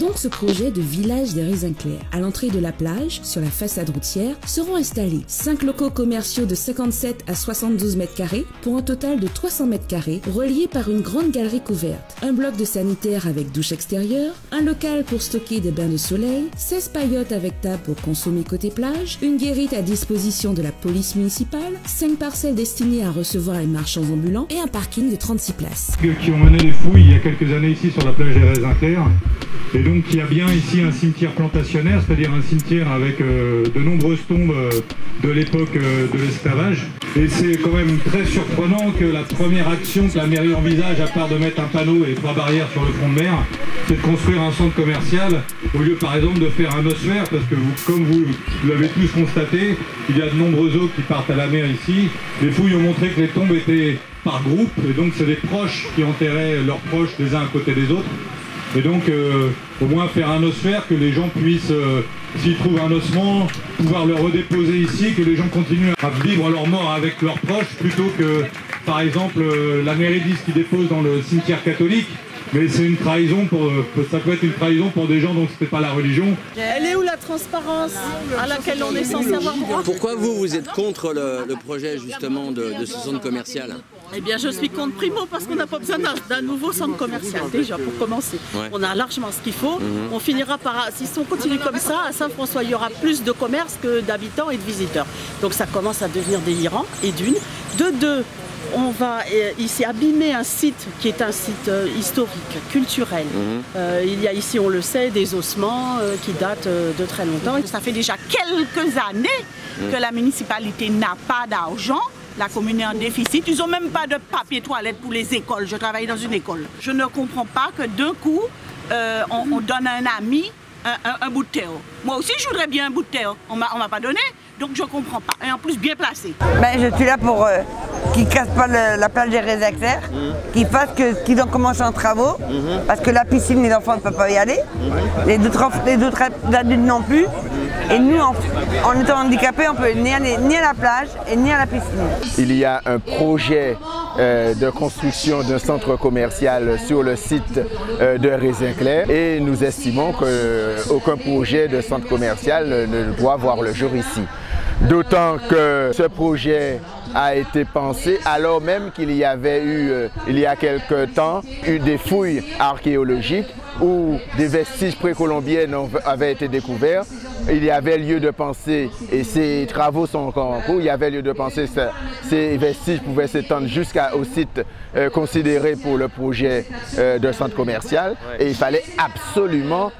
donc ce projet de village des raisins clairs. À l'entrée de la plage, sur la façade routière, seront installés 5 locaux commerciaux de 57 à 72 mètres carrés pour un total de 300 mètres carrés, reliés par une grande galerie couverte, un bloc de sanitaire avec douche extérieure, un local pour stocker des bains de soleil, 16 paillotes avec table pour consommer côté plage, une guérite à disposition de la police municipale, 5 parcelles destinées à recevoir les marchands ambulants et un parking de 36 places. Qui ont mené des fouilles il y a quelques années ici sur la plage des raisins clairs. Et donc il y a bien ici un cimetière plantationnaire, c'est-à-dire un cimetière avec de nombreuses tombes de l'époque de l'esclavage. Et c'est quand même très surprenant que la première action que la mairie envisage, à part de mettre un panneau et 3 barrières sur le front de mer, c'est de construire un centre commercial au lieu par exemple de faire un ossuaire, parce que comme vous l'avez tous constaté, il y a de nombreux os qui partent à la mer ici. Les fouilles ont montré que les tombes étaient par groupe, et donc c'est des proches qui enterraient leurs proches les uns à côté des autres. Et donc au moins faire un ossuaire, que les gens puissent, s'ils trouvent un ossement, pouvoir le redéposer ici, que les gens continuent à vivre leur mort avec leurs proches, plutôt que par exemple la mairie dise qu'ils déposent dans le cimetière catholique. Mais c'est une trahison, ça peut être une trahison pour des gens dont ce n'était pas la religion. Elle est où la transparence à laquelle on est censé avoir droit? Pourquoi vous êtes contre le projet justement de ce centre commercial? Eh bien je suis contre primo parce qu'on n'a pas besoin d'un nouveau centre commercial déjà pour commencer. Ouais. On a largement ce qu'il faut. On finira par, si on continue comme ça, à Saint-François il y aura plus de commerce que d'habitants et de visiteurs. Donc ça commence à devenir délirant, et d'une. De deux, on va ici abîmer un site qui est un site historique, culturel. Il y a ici, on le sait, des ossements qui datent de très longtemps. Ça fait déjà quelques années que la municipalité n'a pas d'argent. La commune est en déficit. Ils n'ont même pas de papier toilette pour les écoles. Je travaille dans une école. Je ne comprends pas que d'un coup, on donne à un ami un bout de terre. Moi aussi, je voudrais bien un bout de terre. On m'a pas donné, donc je ne comprends pas. Et en plus, bien placé. Ben, je suis là pour qu'ils ne cassent pas la plage des raisins clairs, qu'ils fassent qu'ils ont commencé en travaux, parce que la piscine, les enfants ne peuvent pas y aller, les autres adultes non plus. Et nous, en étant handicapés, on peut ni aller ni à la plage et ni à la piscine. Il y a un projet de construction d'un centre commercial sur le site de Raisins Clairs et nous estimons qu'aucun projet de centre commercial ne doit voir le jour ici. D'autant que ce projet a été pensé alors même qu'il y avait eu, il y a quelque temps, des fouilles archéologiques où des vestiges précolombiens avaient été découverts. Il y avait lieu de penser, et ces travaux sont encore en cours, il y avait lieu de penser que ces vestiges pouvaient s'étendre jusqu'au site considéré pour le projet de centre commercial. Et il fallait absolument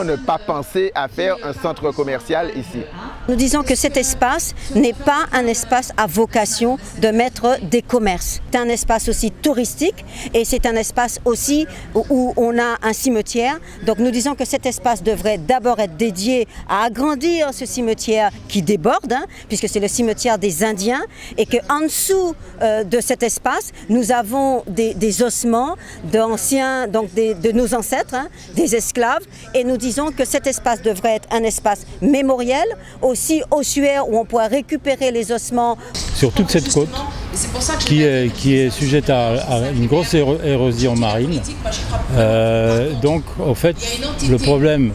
ne pas penser à faire un centre commercial ici. Nous disons que cet espace n'est pas un espace à vocation de mettre des commerces. C'est un espace aussi touristique et c'est un espace aussi où on a un cimetière. Donc nous disons que cet espace devrait d'abord être dédié à agrandir ce cimetière qui déborde, puisque c'est le cimetière des Indiens, et qu'en dessous de cet espace, nous avons des ossements d'anciens, donc de nos ancêtres, des esclaves. Et nous disons que cet espace devrait être un espace mémoriel, aussi ossuaire, où on pourra récupérer les ossements. Sur toute cette côte, qui est sujette à une grosse érosion marine, donc au fait, le problème,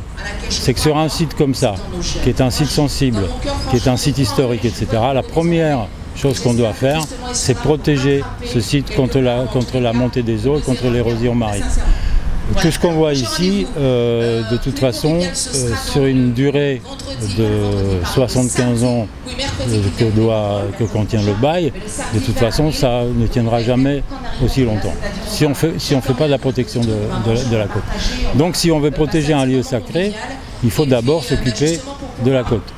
c'est que sur un site comme ça, qui est un site sensible, qui est un site historique, etc., la première chose qu'on doit faire, c'est protéger ce site contre la montée des eaux et contre l'érosion marine. Tout ce qu'on voit ici, de toute façon, sur une durée de 75 ans que contient le bail, de toute façon, ça ne tiendra jamais aussi longtemps, si on fait pas de la protection de la côte. Donc si on veut protéger un lieu sacré, il faut d'abord s'occuper de la côte.